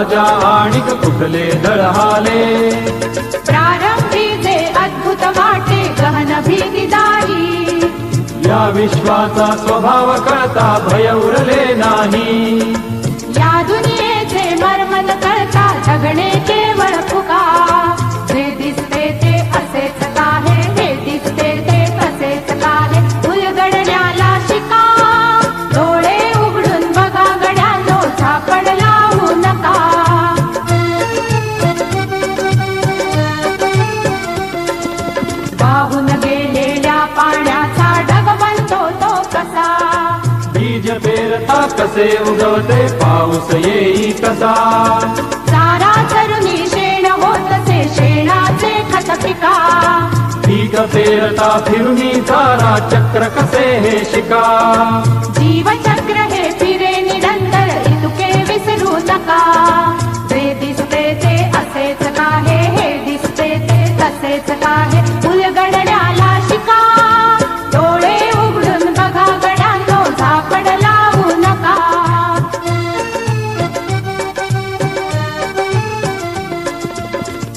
राजा आणिक कुठले दळहाले. प्रारंभी जे अद्भुत वाटे गहन भीतीदायी, या विश्वाचा स्वभाव कळता भय उरले नाही. या दुनियेचे मर्म न कळता जगणे केवळ फुका. जे दिसते ते असेच काहे, हे दिसते ते असेच काहे, उलगडण्याला शिका. डोळे उघडून बघा गड्यांनो, झापड लावू नका. वाहून गेलेल्या पाण्याचा ढग बनतो तो कसा. बीज पेरता कसे उगवते पाऊस येई कसा. चारा चरुनी शेण होतसे शेणाचे खत पिका. पीक पेरता फिरुनी चारा चक्र कसे हे शिका. जीवचक्र हे फिरे निरंतर इतुके विसरू नका. जे दिसते ते असेच काहे, हे दिसते ते तसेच काहे, उलगडण्याला शिका. डोळे उघडून बघा गड्यांनो, झापड लावू नका.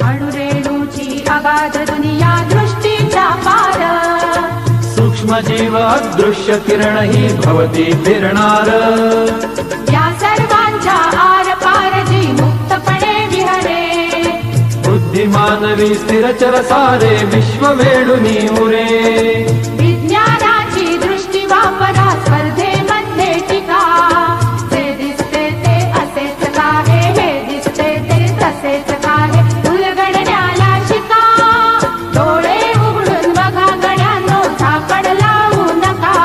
अणुरेणूची अगाध दुनिया दृष्टीच्या पार. सूक्ष्म जीव अदृश्य किरण ही भवती फिरणार. या सर्वांच्या आर पार जी मुक्तपणे विहरे. बुद्धिमानवी स्थिरचर सारे विश्व वेडुनी उरे. विज्ञानाची दृष्टी वापरा स्पर्धेमध्ये टिका. जे दिसते ते असेच काहे, हे दिसते ते तसेच काहे, उलगडण्याला शिका. डोळे उघडून बघा गड्यांनो, झापड लावू नका.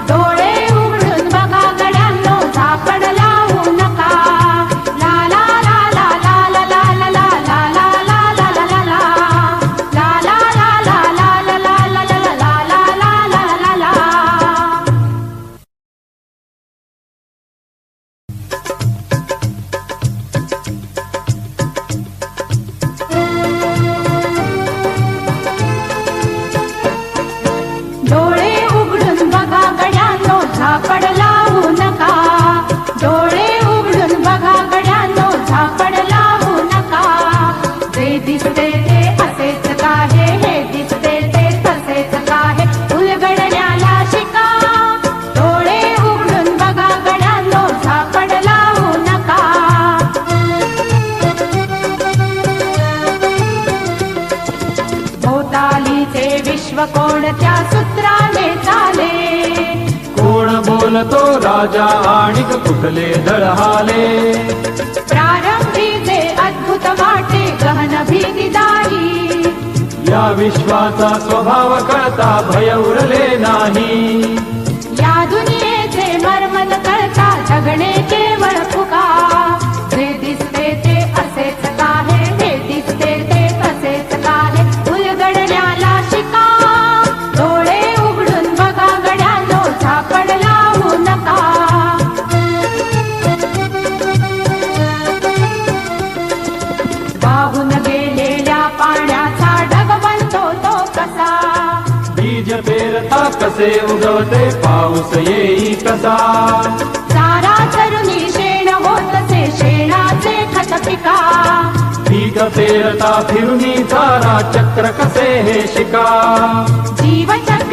डोळे उघडून बघा गड्यांनो, झापड लावू नका. ला ला ला ला ला ला ला ला ला ला ला ला ला ला ला ला. ला ला ला ला ला ला ला ला ला ला ला ला ला ला ला. डोळे उघडून बघा गड्यांनो, झापड लावू नका. डोळे उघडून बघा गड्यांनो, झापड लावू नका. जे दिसते ते असेच काहे, हे दिसते ते तसेच काहे, उलगडण्याला शिका. डोळे उघडून बघा गड्यांनो, झापड लावू नका. भोवतालीचे विश्व कोणत्या सूत्राने चाले. कोण बोलतो राजा आणिक कुठले दळहाले. प्रारंभी जे अद्भुत वाटे गहन भीतीदायी, या विश्वाचा स्वभाव कळता भय उरले नाही. या दुनियेचे मर्म न कळता जगणे केवळ फुका. जे दिसते ते असेच काहे, हे दिसते ते तसेच काहे, उलगडण्याला शिका. डोळे उघडून बघा गड्यांनो, झापड लावू नका. वाहून गेलेल्या पाण्याचा ढग बनतो तो कसा. बीज पेरता कसे उगवते पाऊस येई कसा. चारा चरुनी शेण होतसे शेणाचे खत पिका. पीक पेरता फिरुनी चारा चक्र कसे हे शिका. जीवचक्र